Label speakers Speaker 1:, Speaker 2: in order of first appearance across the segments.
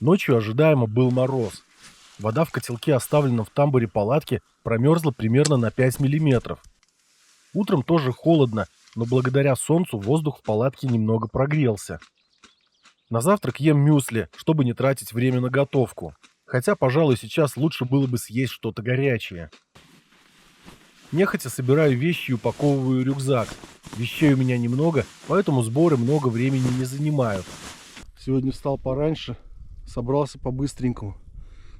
Speaker 1: Ночью ожидаемо был мороз. Вода в котелке, оставленном в тамбуре палатки, промерзла примерно на 5 миллиметров. Утром тоже холодно, но благодаря солнцу воздух в палатке немного прогрелся. На завтрак ем мюсли, чтобы не тратить время на готовку. Хотя, пожалуй, сейчас лучше было бы съесть что-то горячее. Нехотя собираю вещи и упаковываю рюкзак. Вещей у меня немного, поэтому сборы много времени не занимают.
Speaker 2: Сегодня встал пораньше, собрался по-быстренькому.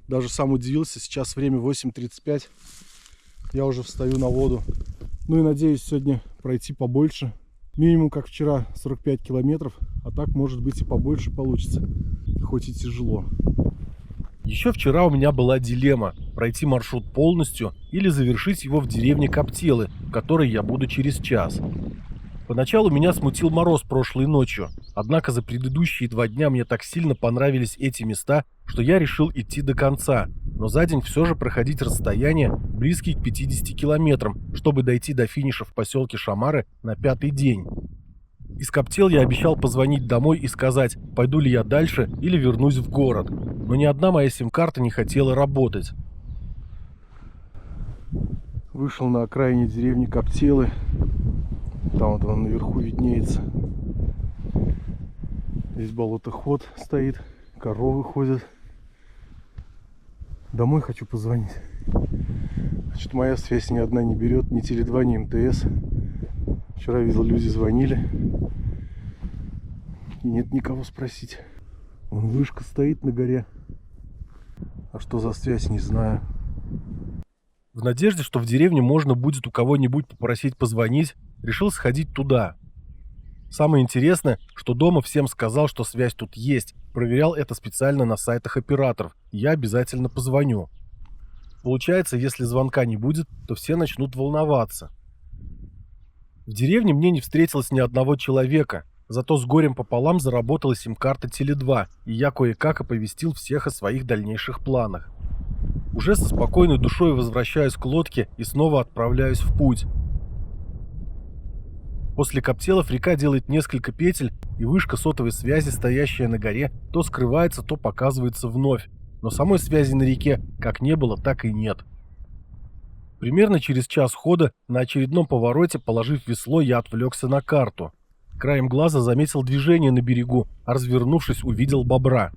Speaker 2: Даже сам удивился, сейчас время 8:35. Я уже встаю на воду. Ну и надеюсь сегодня пройти побольше. Минимум, как вчера, 45 километров. А так, может быть, и побольше получится. Хоть и тяжело.
Speaker 1: Еще вчера у меня была дилемма – пройти маршрут полностью или завершить его в деревне Коптелы, в которой я буду через час. Поначалу меня смутил мороз прошлой ночью, однако за предыдущие 2 дня мне так сильно понравились эти места, что я решил идти до конца, но за день все же проходить расстояние, близкие к 50 километрам, чтобы дойти до финиша в поселке Шамары на 5-й день. Из Коптел я обещал позвонить домой и сказать, пойду ли я дальше или вернусь в город, но ни одна моя сим-карта не хотела работать.
Speaker 2: Вышел на окраине деревни Коптелы. Там вот он наверху виднеется. Здесь болотоход стоит, коровы ходят. Домой хочу позвонить. Что-то моя связь ни одна не берет, ни Теле2, ни МТС. Вчера видел, люди звонили. И нет никого спросить. Вон вышка стоит на горе. А что за связь, не знаю.
Speaker 1: В надежде, что в деревне можно будет у кого-нибудь попросить позвонить, решил сходить туда. Самое интересное, что дома всем сказал, что связь тут есть, проверял это специально на сайтах операторов, и я обязательно позвоню. Получается, если звонка не будет, то все начнут волноваться. В деревне мне не встретилось ни одного человека, зато с горем пополам заработала сим-карта Теле2, и я кое-как оповестил всех о своих дальнейших планах. Уже со спокойной душой возвращаюсь к лодке и снова отправляюсь в путь. После Коптелов река делает несколько петель, и вышка сотовой связи, стоящая на горе, то скрывается, то показывается вновь, но самой связи на реке как не было, так и нет. Примерно через час хода на очередном повороте, положив весло, я отвлекся на карту. Краем глаза заметил движение на берегу, а развернувшись, увидел бобра.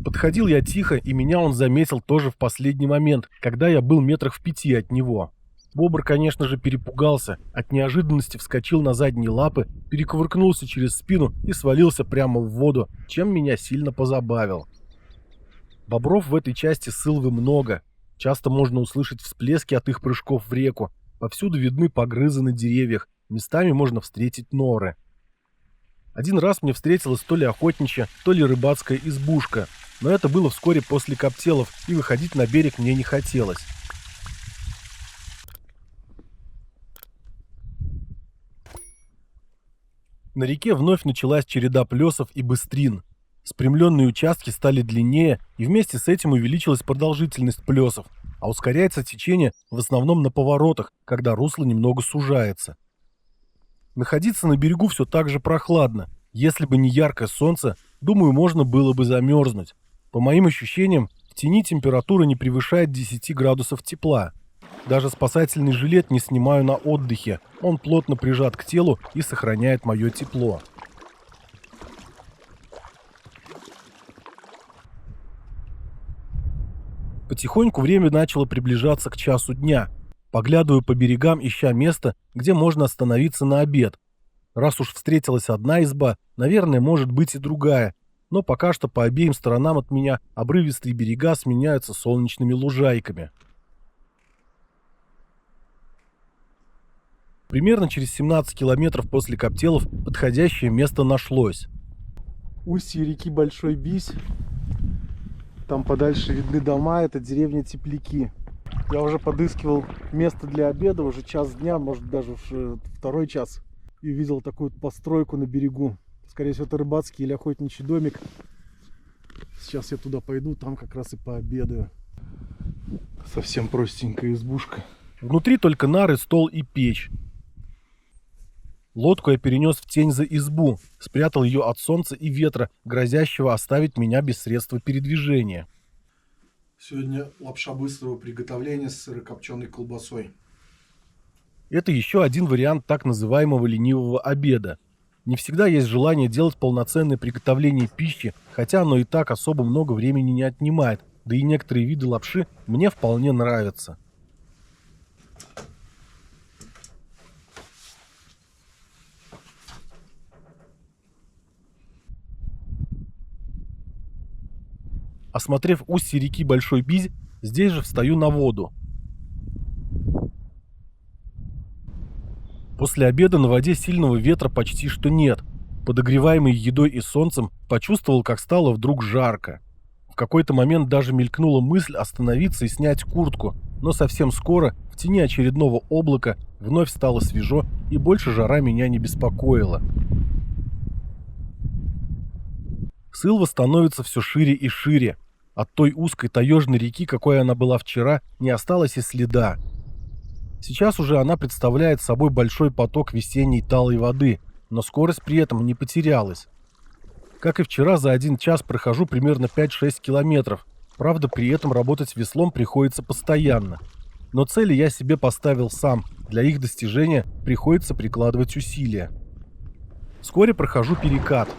Speaker 1: Подходил я тихо, и меня он заметил тоже в последний момент, когда я был метрах в 5 от него. Бобр, конечно же, перепугался, от неожиданности вскочил на задние лапы, перекувыркнулся через спину и свалился прямо в воду, чем меня сильно позабавил. Бобров в этой части Сылвы много. Часто можно услышать всплески от их прыжков в реку. Повсюду видны погрызы на деревьях, местами можно встретить норы. Один раз мне встретилась то ли охотничья, то ли рыбацкая избушка, но это было вскоре после Коптелов, и выходить на берег мне не хотелось. На реке вновь началась череда плесов и быстрин. Спрямленные участки стали длиннее, и вместе с этим увеличилась продолжительность плесов, а ускоряется течение в основном на поворотах, когда русло немного сужается. Находиться на берегу все так же прохладно. Если бы не яркое солнце, думаю, можно было бы замерзнуть. По моим ощущениям, в тени температура не превышает 10 градусов тепла. Даже спасательный жилет не снимаю на отдыхе, он плотно прижат к телу и сохраняет мое тепло. Потихоньку время начало приближаться к часу дня. Поглядываю по берегам, ища место, где можно остановиться на обед. Раз уж встретилась одна изба, наверное, может быть и другая, но пока что по обеим сторонам от меня обрывистые берега сменяются солнечными лужайками. Примерно через 17 километров после Коптелов подходящее место нашлось.
Speaker 2: Устье реки Большой Бись. Там подальше видны дома, это деревня Тепляки. Я уже подыскивал место для обеда, уже час дня, может даже второй час. И видел такую постройку на берегу. Скорее всего, это рыбацкий или охотничий домик. Сейчас я туда пойду, там как раз и пообедаю. Совсем простенькая избушка.
Speaker 1: Внутри только нары, стол и печь. Лодку я перенес в тень за избу, спрятал ее от солнца и ветра, грозящего оставить меня без средства передвижения.
Speaker 2: Сегодня лапша быстрого приготовления с сырокопченой колбасой.
Speaker 1: Это еще один вариант так называемого ленивого обеда. Не всегда есть желание делать полноценное приготовление пищи, хотя оно и так особо много времени не отнимает, да и некоторые виды лапши мне вполне нравятся. Осмотрев устье реки Большой Бизь, здесь же встаю на воду. После обеда на воде сильного ветра почти что нет. Подогреваемый едой и солнцем, почувствовал, как стало вдруг жарко. В какой-то момент даже мелькнула мысль остановиться и снять куртку, но совсем скоро, в тени очередного облака, вновь стало свежо и больше жара меня не беспокоила. Сылва становится все шире и шире. От той узкой таежной реки, какой она была вчера, не осталось и следа. Сейчас уже она представляет собой большой поток весенней талой воды, но скорость при этом не потерялась. Как и вчера, за 1 час прохожу примерно 5-6 километров. Правда, при этом работать веслом приходится постоянно. Но цели я себе поставил сам, для их достижения приходится прикладывать усилия. Вскоре прохожу перекат.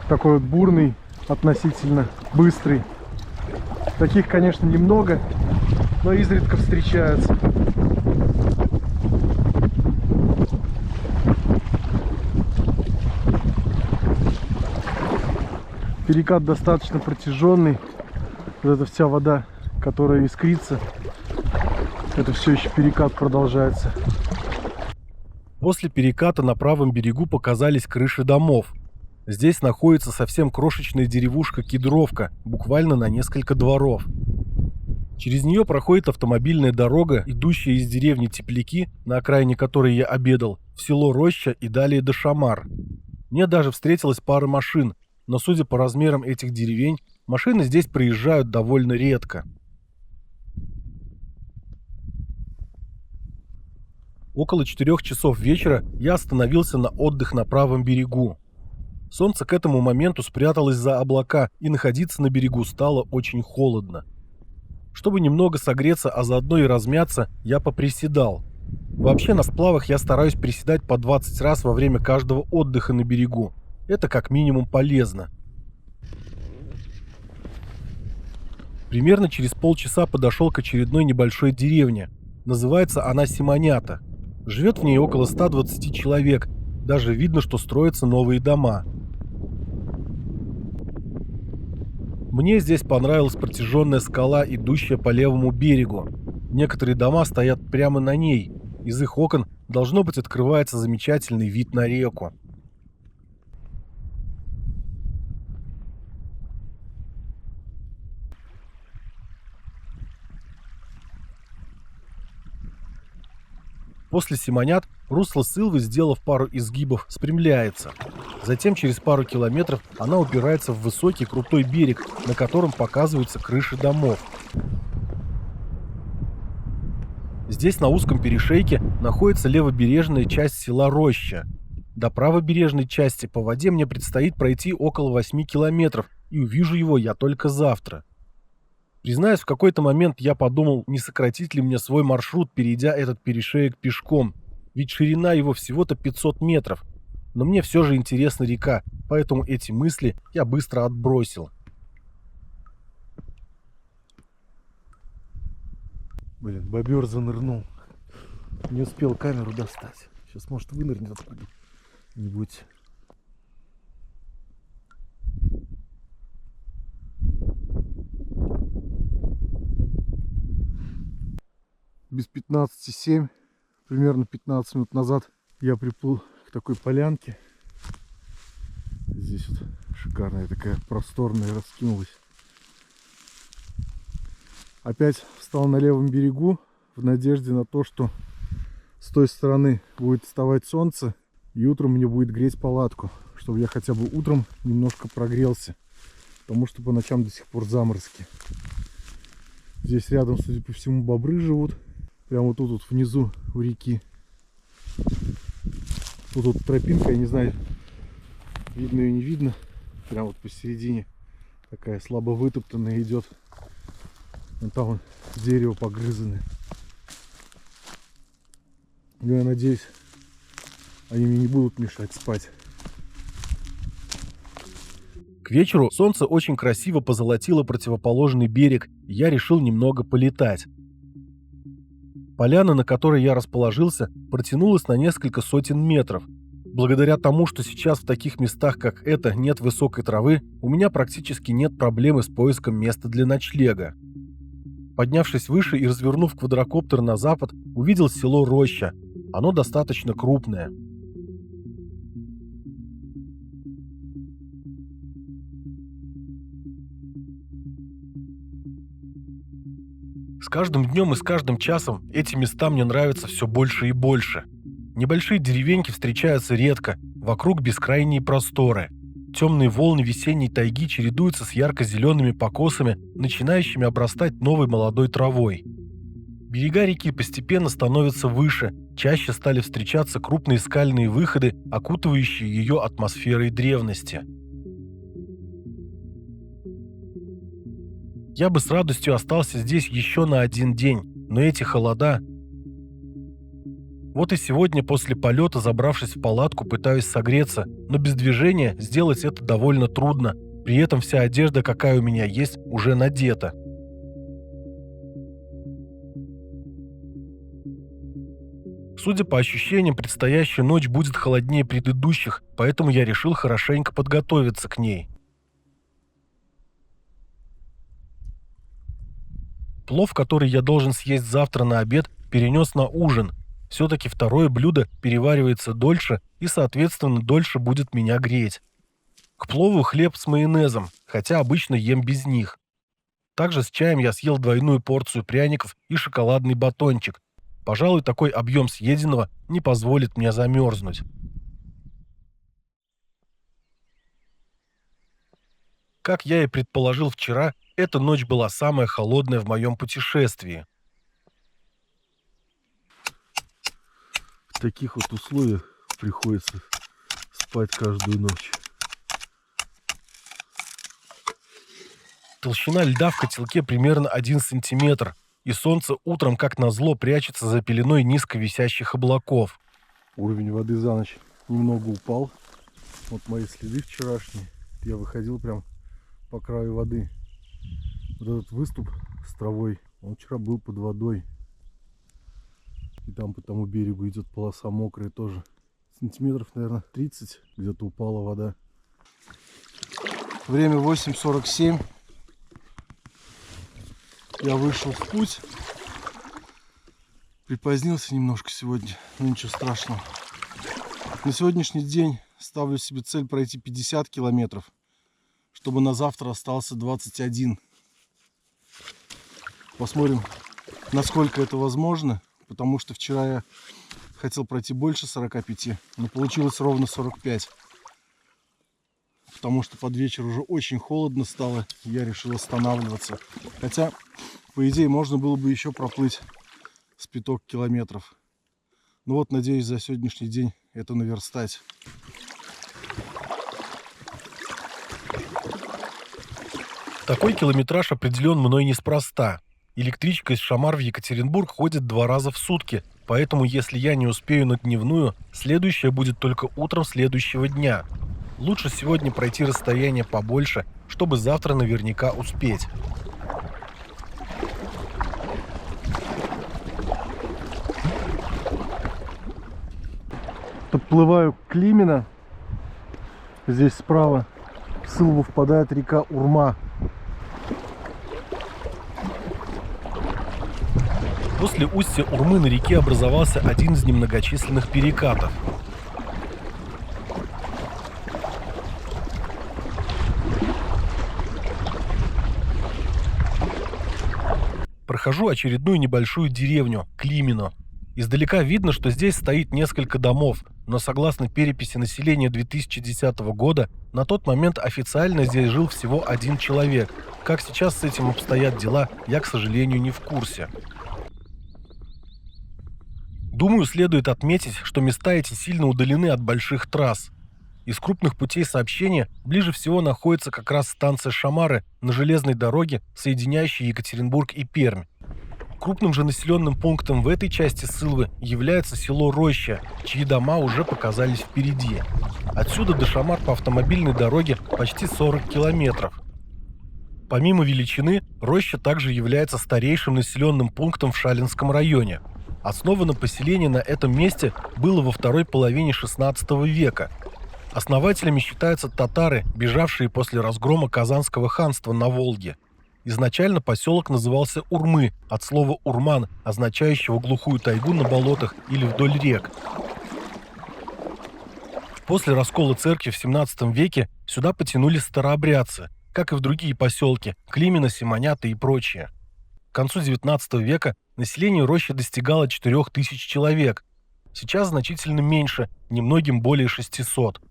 Speaker 2: Такой вот бурный, относительно быстрый. Таких, конечно, немного, но изредка встречаются. Перекат достаточно протяженный. Вот эта вся вода, которая искрится, это все еще перекат продолжается.
Speaker 1: После переката на правом берегу показались крыши домов. Здесь находится совсем крошечная деревушка Кедровка, буквально на несколько дворов. Через нее проходит автомобильная дорога, идущая из деревни Тепляки, на окраине которой я обедал, в село Роща и далее до Шамар. Мне даже встретилась пара машин, но судя по размерам этих деревень, машины здесь проезжают довольно редко. Около 4 часов вечера я остановился на отдых на правом берегу. Солнце к этому моменту спряталось за облака, и находиться на берегу стало очень холодно. Чтобы немного согреться, а заодно и размяться, я поприседал. Вообще на сплавах я стараюсь приседать по 20 раз во время каждого отдыха на берегу. Это как минимум полезно. Примерно через полчаса подошел к очередной небольшой деревне. Называется она Симонята. Живет в ней около 120 человек. Даже видно, что строятся новые дома. Мне здесь понравилась протяженная скала, идущая по левому берегу. Некоторые дома стоят прямо на ней. Из их окон, должно быть, открывается замечательный вид на реку. После Симонят русло Сылвы, сделав пару изгибов, спрямляется. Затем через пару километров она упирается в высокий крутой берег, на котором показываются крыши домов. Здесь на узком перешейке находится левобережная часть села Роща. До правобережной части по воде мне предстоит пройти около 8 километров, и увижу его я только завтра. Признаюсь, в какой-то момент я подумал, не сократить ли мне свой маршрут, перейдя этот перешеек пешком, ведь ширина его всего-то 500 метров. Но мне все же интересна река, поэтому эти мысли я быстро отбросил.
Speaker 2: Блин, бобер занырнул. Не успел камеру достать. Сейчас, может, вынырнет откуда-нибудь. Без 15:07, примерно 15 минут назад, я приплыл к такой полянке. Здесь вот шикарная такая просторная раскинулась. Опять встал на левом берегу в надежде на то, что с той стороны будет вставать солнце и утром мне будет греть палатку, чтобы я хотя бы утром немножко прогрелся, потому что по ночам до сих пор заморозки. Здесь рядом, судя по всему, бобры живут. Прямо тут вот внизу у реки. Тут тропинка, я не знаю, видно ее, не видно. Прям вот посередине такая слабо вытоптанная идет. Вон там вон дерево погрызанное. Но я надеюсь, они мне не будут мешать спать.
Speaker 1: К вечеру солнце очень красиво позолотило противоположный берег, и я решил немного полетать. Поляна, на которой я расположился, протянулась на несколько сотен метров. Благодаря тому, что сейчас в таких местах, как это, нет высокой травы, у меня практически нет проблемы с поиском места для ночлега. Поднявшись выше и развернув квадрокоптер на запад, увидел село Роща. Оно достаточно крупное. С каждым днем и с каждым часом эти места мне нравятся все больше и больше. Небольшие деревеньки встречаются редко, вокруг бескрайние просторы. Темные волны весенней тайги чередуются с ярко-зелеными покосами, начинающими обрастать новой молодой травой. Берега реки постепенно становятся выше, чаще стали встречаться крупные скальные выходы, окутывающие ее атмосферой древности. Я бы с радостью остался здесь еще на один день, но эти холода... Вот и сегодня после полета, забравшись в палатку, пытаюсь согреться, но без движения сделать это довольно трудно, при этом вся одежда, какая у меня есть, уже надета. Судя по ощущениям, предстоящая ночь будет холоднее предыдущих, поэтому я решил хорошенько подготовиться к ней. Плов, который я должен съесть завтра на обед, перенес на ужин. Все-таки второе блюдо переваривается дольше и, соответственно, дольше будет меня греть. К плову хлеб с майонезом, хотя обычно ем без них. Также с чаем я съел двойную порцию пряников и шоколадный батончик. Пожалуй, такой объем съеденного не позволит мне замерзнуть. Как я и предположил вчера, эта ночь была самая холодная в моем путешествии.
Speaker 2: В таких вот условиях приходится спать каждую ночь.
Speaker 1: Толщина льда в котелке примерно 1 сантиметр, и солнце утром, как назло, прячется за пеленой низко висящих облаков.
Speaker 2: Уровень воды за ночь немного упал. Вот мои следы вчерашние. Я выходил прям по краю воды. Вот этот выступ с травой, он вчера был под водой. И там по тому берегу идет полоса мокрая тоже. Сантиметров, наверное, 30 где-то упала вода. Время 8:47. Я вышел в путь. Припозднился немножко сегодня, но ничего страшного. На сегодняшний день ставлю себе цель пройти 50 километров, чтобы на завтра остался 21. Посмотрим, насколько это возможно, потому что вчера я хотел пройти больше 45, но получилось ровно 45. Потому что под вечер уже очень холодно стало, и я решил останавливаться. Хотя, по идее, можно было бы еще проплыть с 5 километров. Но вот, надеюсь, за сегодняшний день это наверстать.
Speaker 1: Такой километраж определен мной неспроста. Электричка из Шамар в Екатеринбург ходит 2 раза в сутки, поэтому если я не успею на дневную, следующая будет только утром следующего дня. Лучше сегодня пройти расстояние побольше, чтобы завтра наверняка успеть.
Speaker 2: Подплываю к Климино. Здесь справа в Сылву впадает река Урма.
Speaker 1: После устья Урмы на реке образовался один из немногочисленных перекатов. Прохожу очередную небольшую деревню – Климино. Издалека видно, что здесь стоит несколько домов, но согласно переписи населения 2010 года, на тот момент официально здесь жил всего 1 человек. Как сейчас с этим обстоят дела, я, к сожалению, не в курсе. Думаю, следует отметить, что места эти сильно удалены от больших трасс. Из крупных путей сообщения ближе всего находится как раз станция Шамары на железной дороге, соединяющей Екатеринбург и Пермь. Крупным же населенным пунктом в этой части Сылвы является село Роща, чьи дома уже показались впереди. Отсюда до Шамар по автомобильной дороге почти 40 километров. Помимо величины, Роща также является старейшим населенным пунктом в Шалинском районе. Основано поселение на этом месте было во второй половине XVI века. Основателями считаются татары, бежавшие после разгрома Казанского ханства на Волге. Изначально поселок назывался Урмы, от слова «урман», означающего глухую тайгу на болотах или вдоль рек. После раскола церкви в XVII веке сюда потянулись старообрядцы, как и в другие поселки – Климина, Симонята и прочие. К концу XIX века население Рощи достигало 4000 человек. Сейчас значительно меньше, немногим более 600.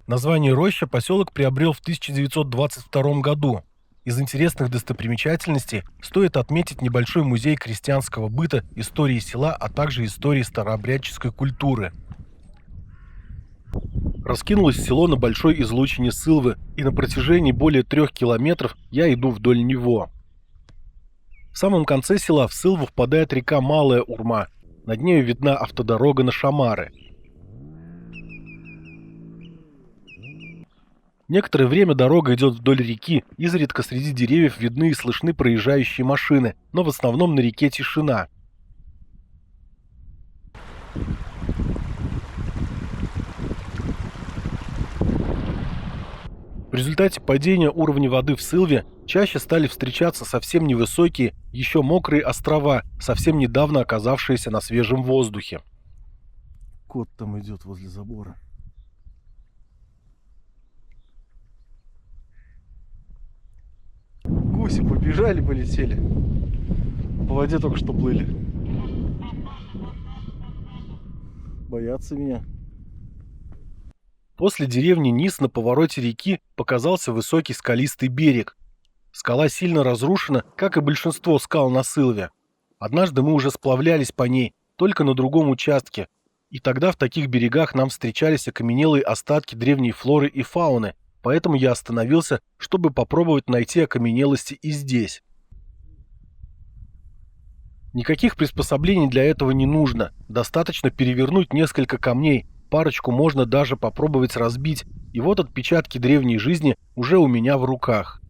Speaker 1: Название Роща поселок приобрел в 1922 году. Из интересных достопримечательностей стоит отметить небольшой музей крестьянского быта, истории села, а также истории старообрядческой культуры. Раскинулось село на большой излучине Сылвы, и на протяжении более 3 километров я иду вдоль него. В самом конце села в Сылву впадает река Малая Урма, над нею видна автодорога на Шамары. Некоторое время дорога идет вдоль реки, изредка среди деревьев видны и слышны проезжающие машины, но в основном на реке тишина. В результате падения уровня воды в Сылве чаще стали встречаться совсем невысокие, еще мокрые острова, совсем недавно оказавшиеся на свежем воздухе.
Speaker 2: Кот там идет возле забора. Гуси побежали, полетели. По воде только что плыли. Боятся меня.
Speaker 1: После деревни Низ на повороте реки показался высокий скалистый берег. Скала сильно разрушена, как и большинство скал на Сылве. Однажды мы уже сплавлялись по ней, только на другом участке. И тогда в таких берегах нам встречались окаменелые остатки древней флоры и фауны, поэтому я остановился, чтобы попробовать найти окаменелости и здесь. Никаких приспособлений для этого не нужно, достаточно перевернуть несколько камней, парочку можно даже попробовать разбить, и вот отпечатки древней жизни уже у меня в руках.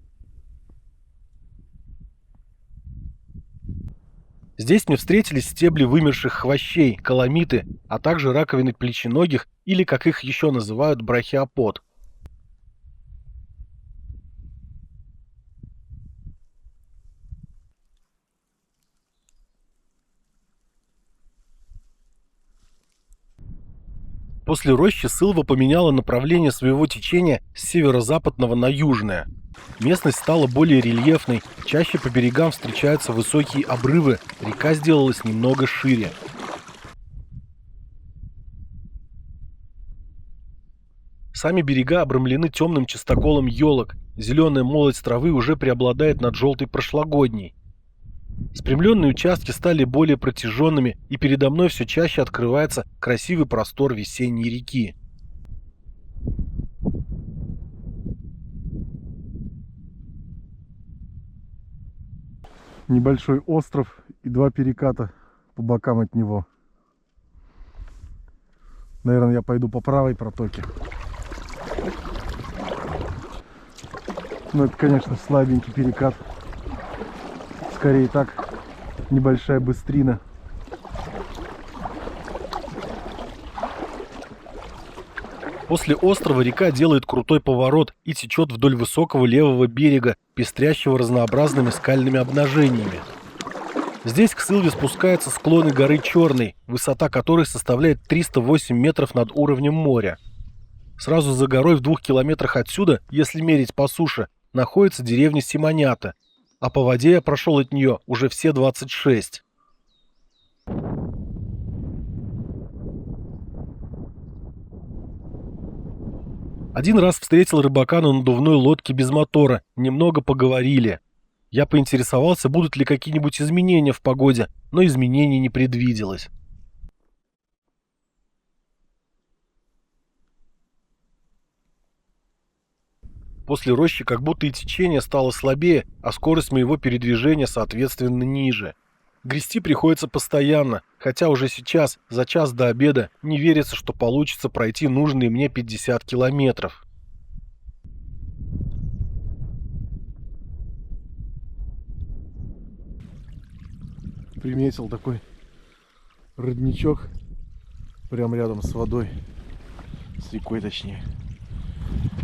Speaker 1: Здесь мне встретились стебли вымерших хвощей, каламиты, а также раковины плеченогих или, как их еще называют, брахиопод. После Рощи Сылва поменяла направление своего течения с северо-западного на южное. Местность стала более рельефной, чаще по берегам встречаются высокие обрывы, река сделалась немного шире. Сами берега обрамлены темным чистоколом елок, зеленая молодь травы уже преобладает над желтой прошлогодней. Спрямленные участки стали более протяженными, и передо мной все чаще открывается красивый простор весенней реки.
Speaker 2: Небольшой остров и 2 переката по бокам от него. Наверное, я пойду по правой протоке. Но это, конечно, слабенький перекат. Скорее так, небольшая быстрина.
Speaker 1: После острова река делает крутой поворот и течет вдоль высокого левого берега, пестрящего разнообразными скальными обнажениями. Здесь к Сылве спускаются склоны горы Черной, высота которой составляет 308 метров над уровнем моря. Сразу за горой в 2 километрах отсюда, если мерить по суше, находится деревня Симонята, а по воде я прошел от нее уже все 26. Один раз встретил рыбака на надувной лодке без мотора, немного поговорили. Я поинтересовался, будут ли какие-нибудь изменения в погоде, но изменений не предвиделось. После рощи как будто и течение стало слабее, а скорость моего передвижения соответственно ниже. Грести приходится постоянно, хотя уже сейчас, за час до обеда, не верится, что получится пройти нужные мне 50 километров.
Speaker 2: Приметил такой родничок прямо рядом с водой, с рекой точнее.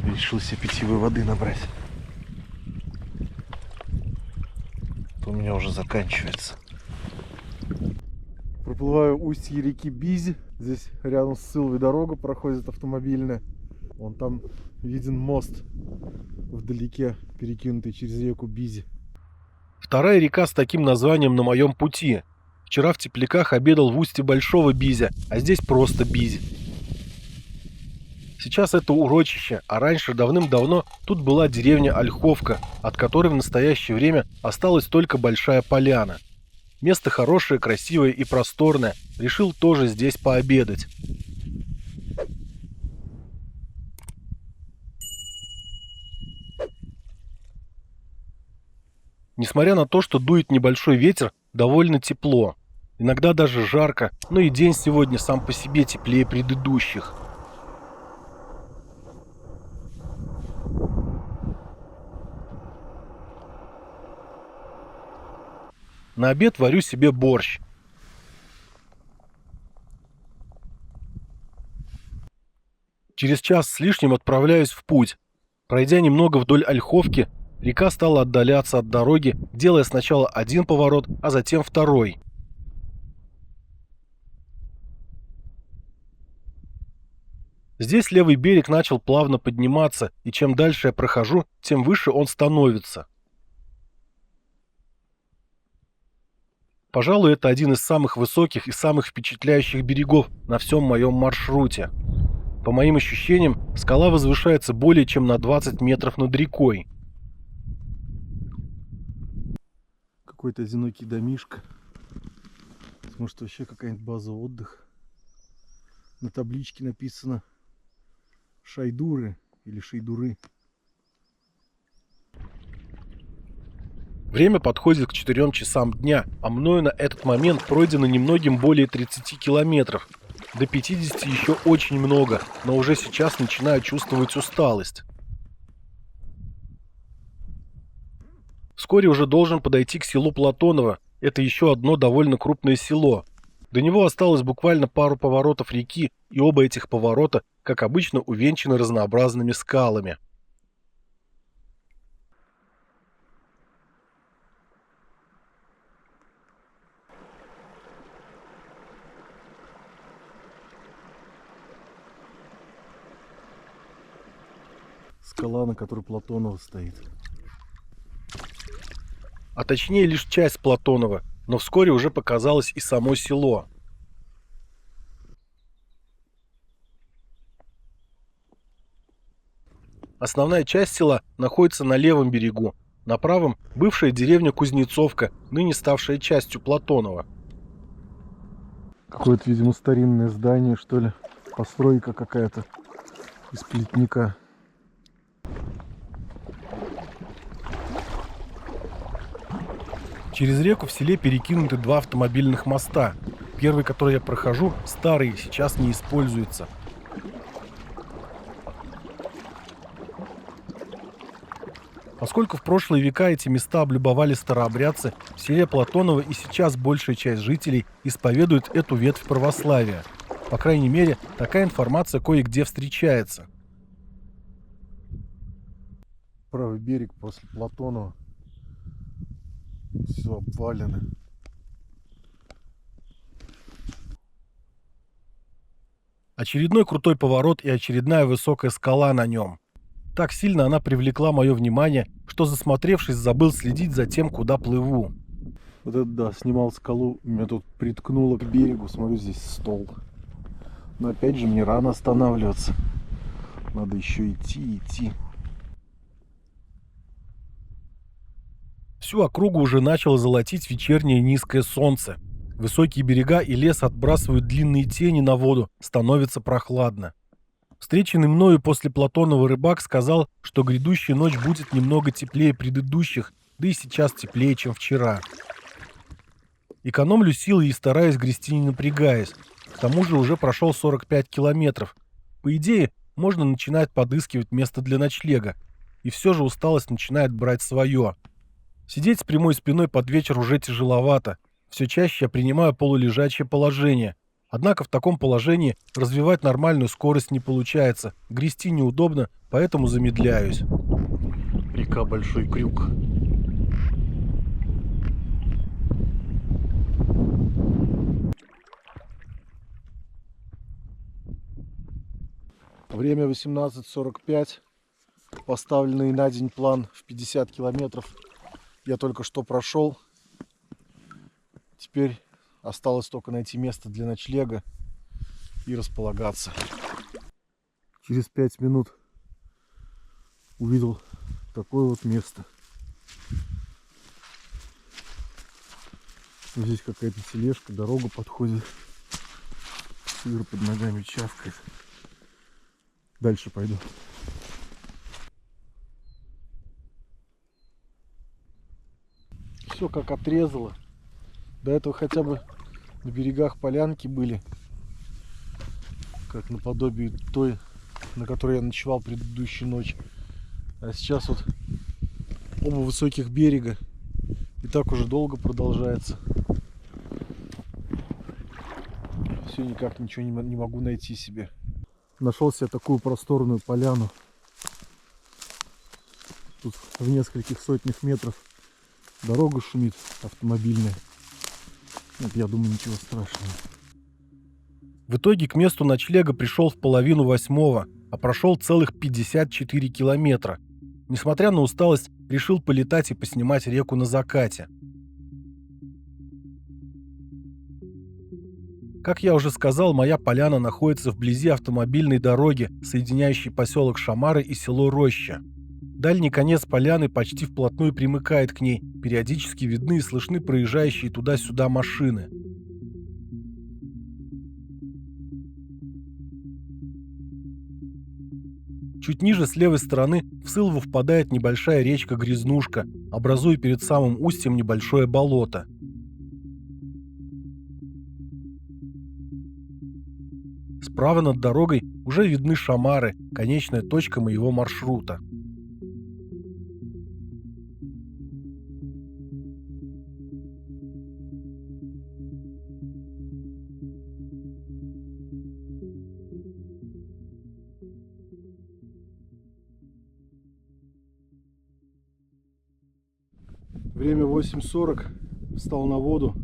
Speaker 2: Решил себе питьевой воды набрать. То у меня уже заканчивается. Проплываю устье реки Бизи. Здесь рядом с Сылвой дорога проходит автомобильная. Вон там виден мост вдалеке, перекинутый через реку Бизи.
Speaker 1: Вторая река с таким названием на моем пути. Вчера в Тепляках обедал в устье Большого Бизя, а здесь просто Бизи. Сейчас это урочище, а раньше давным-давно тут была деревня Ольховка, от которой в настоящее время осталась только большая поляна. Место хорошее, красивое и просторное. Решил тоже здесь пообедать. Несмотря на то, что дует небольшой ветер, довольно тепло. Иногда даже жарко, но и день сегодня сам по себе теплее предыдущих. На обед варю себе борщ. Через час с лишним отправляюсь в путь. Пройдя немного вдоль Ольховки, река стала отдаляться от дороги, делая сначала один поворот, а затем второй. Здесь левый берег начал плавно подниматься, и чем дальше я прохожу, тем выше он становится. Пожалуй, это один из самых высоких и самых впечатляющих берегов на всем моем маршруте. По моим ощущениям, скала возвышается более чем на 20 метров над рекой.
Speaker 2: Какой-то одинокий домишко. Может, вообще какая-нибудь база отдыха. На табличке написано Шайдуры или Шейдуры.
Speaker 1: Время подходит к 4 часам дня, а мною на этот момент пройдено немногим более 30 километров. До 50 еще очень много, но уже сейчас начинаю чувствовать усталость. Вскоре уже должен подойти к селу Платоново. Это еще одно довольно крупное село. До него осталось буквально пару поворотов реки, и оба этих поворота, как обычно, увенчаны разнообразными скалами.
Speaker 2: Скала, на которой Платонова стоит.
Speaker 1: А точнее лишь часть Платонова, но вскоре уже показалось и само село. Основная часть села находится на левом берегу, на правом – бывшая деревня Кузнецовка, ныне ставшая частью Платонова.
Speaker 2: Какое-то, видимо, старинное здание, что ли. Постройка какая-то из плетника.
Speaker 1: Через реку в селе перекинуты два автомобильных моста. Первый, который я прохожу, старый, сейчас не используется. Поскольку в прошлые века эти места облюбовали старообрядцы, в селе Платоново и сейчас большая часть жителей исповедует эту ветвь православия. По крайней мере, такая информация кое-где встречается.
Speaker 2: Правый берег после Платонова. Все обвалено.
Speaker 1: Очередной крутой поворот и очередная высокая скала на нем. Так сильно она привлекла мое внимание, что, засмотревшись, забыл следить за тем, куда плыву.
Speaker 2: Вот это да, снимал скалу, меня тут приткнуло к берегу, смотрю, здесь стол. Но опять же, мне рано останавливаться. Надо еще идти.
Speaker 1: Всю округу уже начало золотить вечернее низкое солнце. Высокие берега и лес отбрасывают длинные тени на воду, становится прохладно. Встреченный мною после Платонова рыбак сказал, что грядущая ночь будет немного теплее предыдущих, да и сейчас теплее, чем вчера. Экономлю силы и стараюсь грести не напрягаясь. К тому же уже прошел 45 километров. По идее, можно начинать подыскивать место для ночлега. И все же усталость начинает брать свое. Сидеть с прямой спиной под вечер уже тяжеловато. Все чаще я принимаю полулежачее положение. Однако в таком положении развивать нормальную скорость не получается. Грести неудобно, поэтому замедляюсь.
Speaker 2: Река Большой Крюк. Время 18:45. Поставленный на день план в 50 километров я только что прошел. Теперь осталось только найти место для ночлега и располагаться. Через 5 минут увидел такое вот место. Здесь какая-то тележка, дорога подходит. Сыр под ногами чавкает. Дальше пойду. Все как отрезало. До этого хотя бы на берегах полянки были, как наподобие той, на которой я ночевал предыдущую ночь. А сейчас вот оба высоких берега. И так уже долго продолжается. Все никак ничего не могу найти себе. Нашел себе такую просторную поляну. Тут в нескольких сотнях метров дорога шумит автомобильная. Нет, я думаю, ничего страшного.
Speaker 1: В итоге к месту ночлега пришел в 7:30, а прошел целых 54 километра. Несмотря на усталость, решил полетать и поснимать реку на закате. Как я уже сказал, моя поляна находится вблизи автомобильной дороги, соединяющей поселок Шамары и село Роща. Дальний конец поляны почти вплотную примыкает к ней, периодически видны и слышны проезжающие туда-сюда машины. Чуть ниже, с левой стороны, в Сылву впадает небольшая речка Грязнушка, образуя перед самым устьем небольшое болото. Справа над дорогой уже видны Шамары, конечная точка моего маршрута.
Speaker 2: Время 8:40. Встал на воду.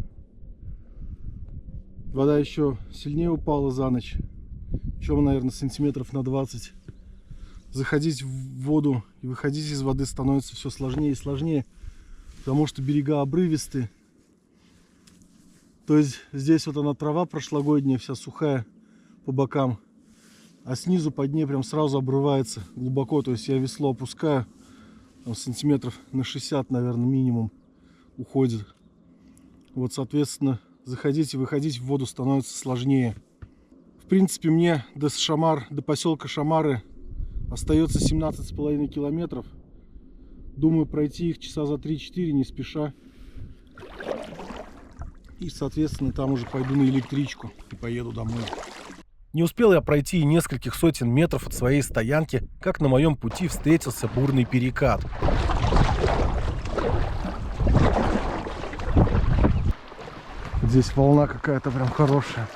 Speaker 2: Вода еще сильнее упала за ночь. Еще, наверное, сантиметров на 20. Заходить в воду и выходить из воды становится все сложнее и сложнее, потому что берега обрывистые. То есть здесь вот она трава прошлогодняя, вся сухая по бокам, а снизу по дне прям сразу обрывается глубоко. То есть я весло опускаю, там, сантиметров на 60, наверное, минимум уходит. Вот, соответственно, заходить и выходить в воду становится сложнее. В принципе, мне до поселка Шамары остается 17,5 километров. Думаю, пройти их часа за 3-4, не спеша. И, соответственно, там уже пойду на электричку и поеду домой.
Speaker 1: Не успел я пройти и нескольких сотен метров от своей стоянки, как на моем пути встретился бурный перекат.
Speaker 2: Здесь волна какая-то прям хорошая.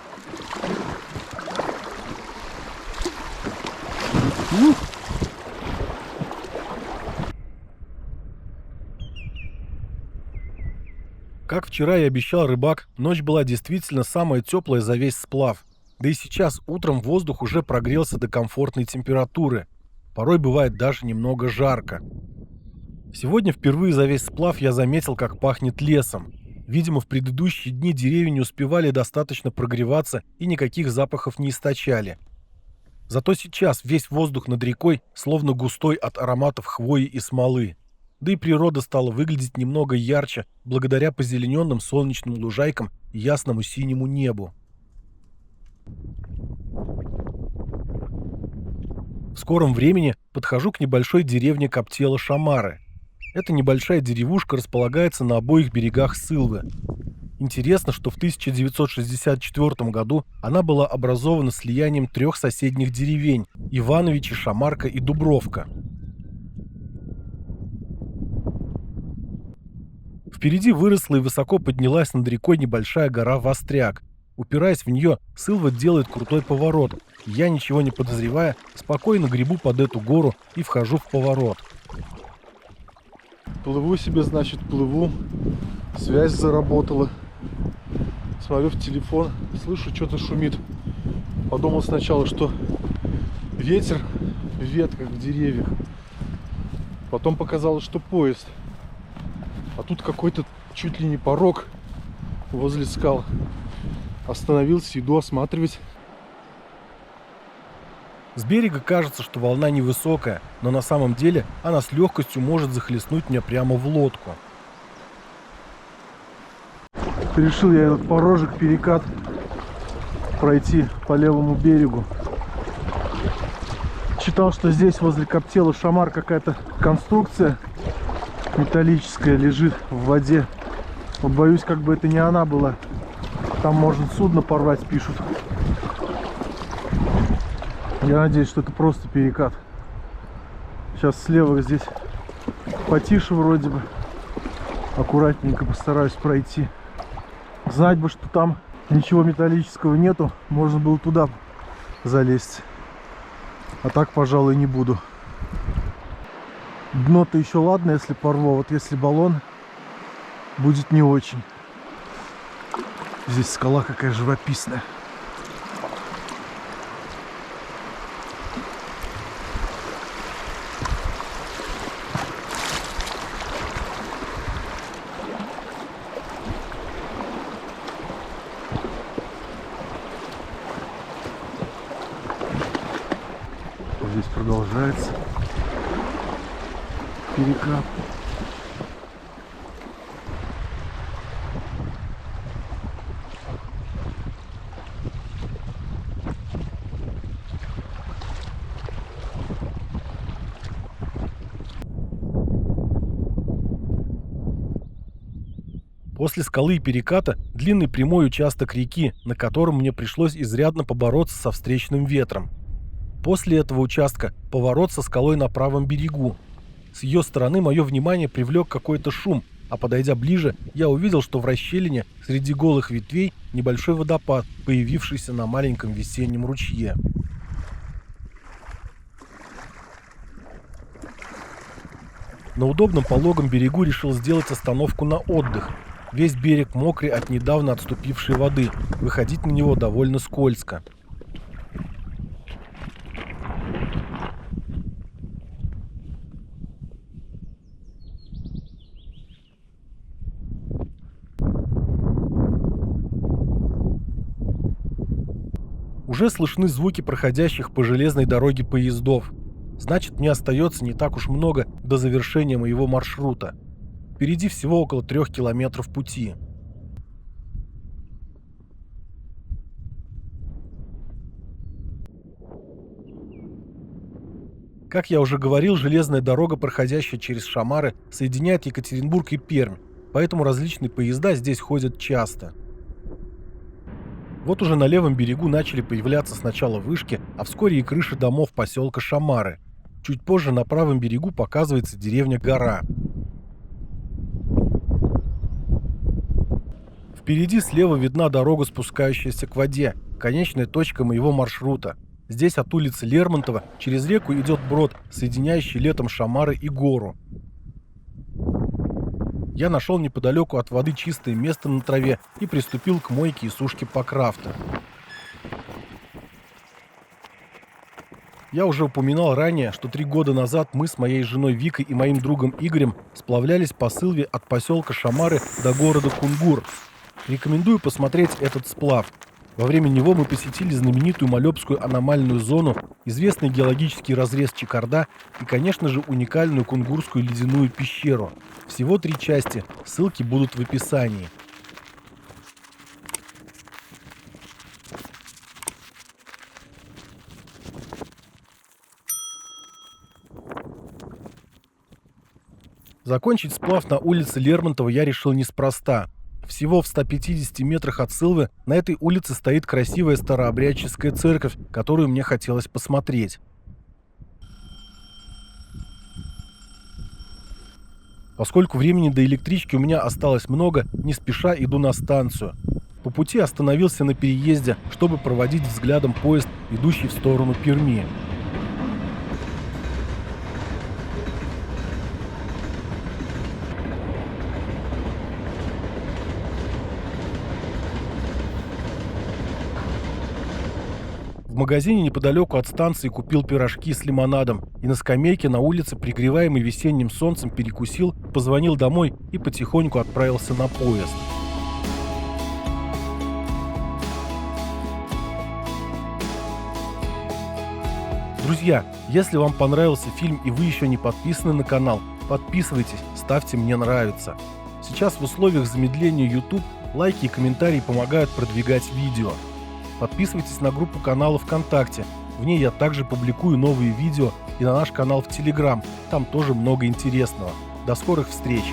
Speaker 1: Как вчера и обещал рыбак, ночь была действительно самая теплая за весь сплав. Да и сейчас утром воздух уже прогрелся до комфортной температуры. Порой бывает даже немного жарко. Сегодня впервые за весь сплав я заметил, как пахнет лесом. Видимо, в предыдущие дни деревья не успевали достаточно прогреваться и никаких запахов не источали. Зато сейчас весь воздух над рекой словно густой от ароматов хвои и смолы. Да и природа стала выглядеть немного ярче, благодаря позелененным солнечным лужайкам и ясному синему небу. В скором времени подхожу к небольшой деревне Коптела-Шамары. Эта небольшая деревушка располагается на обоих берегах Сылвы. Интересно, что в 1964 году она была образована слиянием 3 соседних деревень – Ивановичи, Шамарка и Дубровка. Впереди выросла и высоко поднялась над рекой небольшая гора Востряк. Упираясь в нее, Сылва делает крутой поворот. Я, ничего не подозревая, спокойно гребу под эту гору и вхожу в поворот.
Speaker 2: Плыву себе, значит, плыву. Связь заработала. Смотрю в телефон, слышу, что-то шумит. Подумал сначала, что ветер в ветках, в деревьях. Потом показалось, что поезд. А тут какой-то чуть ли не порог возле скал. Остановился, иду осматривать.
Speaker 1: С берега кажется, что волна невысокая, но на самом деле она с легкостью может захлестнуть меня прямо в лодку.
Speaker 2: Решил я этот порожек, перекат пройти по левому берегу. Читал, что здесь возле Коптела-Шамар какая-то конструкция металлическая лежит в воде. Вот боюсь, как бы это не она была. Там может судно порвать, пишут. Я надеюсь, что это просто перекат. Сейчас слева здесь потише вроде бы. Аккуратненько постараюсь пройти. Знать бы, что там ничего металлического нету, можно было туда залезть. А так, пожалуй, не буду. Дно-то еще ладно, если порву, вот если баллон, будет не очень. Здесь скала какая живописная. Здесь продолжается перекат.
Speaker 1: После скалы и переката длинный прямой участок реки, на котором мне пришлось изрядно побороться со встречным ветром. После этого участка поворот со скалой на правом берегу. С ее стороны мое внимание привлек какой-то шум, а подойдя ближе, я увидел, что в расщелине среди голых ветвей небольшой водопад, появившийся на маленьком весеннем ручье. На удобном пологом берегу решил сделать остановку на отдых. Весь берег мокрый от недавно отступившей воды, выходить на него довольно скользко. Уже слышны звуки проходящих по железной дороге поездов. Значит, мне остается не так уж много до завершения моего маршрута. Впереди всего около 3 километров пути. Как я уже говорил, железная дорога, проходящая через Шамары, соединяет Екатеринбург и Пермь, поэтому различные поезда здесь ходят часто. Вот уже на левом берегу начали появляться сначала вышки, а вскоре и крыши домов поселка Шамары. Чуть позже на правом берегу показывается деревня Гора. Впереди слева видна дорога, спускающаяся к воде, конечная точка моего маршрута. Здесь от улицы Лермонтова через реку идет брод, соединяющий летом Шамары и Гору. Я нашел неподалеку от воды чистое место на траве и приступил к мойке и сушке Покрафта. Я уже упоминал ранее, что 3 года назад мы с моей женой Викой и моим другом Игорем сплавлялись по Сылве от поселка Шамары до города Кунгур. Рекомендую посмотреть этот сплав. Во время него мы посетили знаменитую Малёбскую аномальную зону, известный геологический разрез Чикарда и, конечно же, уникальную Кунгурскую ледяную пещеру. Всего 3 части, ссылки будут в описании. Закончить сплав на улице Лермонтова я решил неспроста. Всего в 150 метрах от Сылвы на этой улице стоит красивая старообрядческая церковь, которую мне хотелось посмотреть. Поскольку времени до электрички у меня осталось много, не спеша иду на станцию. По пути остановился на переезде, чтобы проводить взглядом поезд, идущий в сторону Перми. В магазине неподалеку от станции купил пирожки с лимонадом и на скамейке на улице, пригреваемый весенним солнцем, перекусил, позвонил домой и потихоньку отправился на поезд. Друзья, если вам понравился фильм и вы еще не подписаны на канал, подписывайтесь, ставьте «Мне нравится». Сейчас в условиях замедления YouTube лайки и комментарии помогают продвигать видео. Подписывайтесь на группу канала ВКонтакте. В ней я также публикую новые видео и на наш канал в Telegram. Там тоже много интересного. До скорых встреч!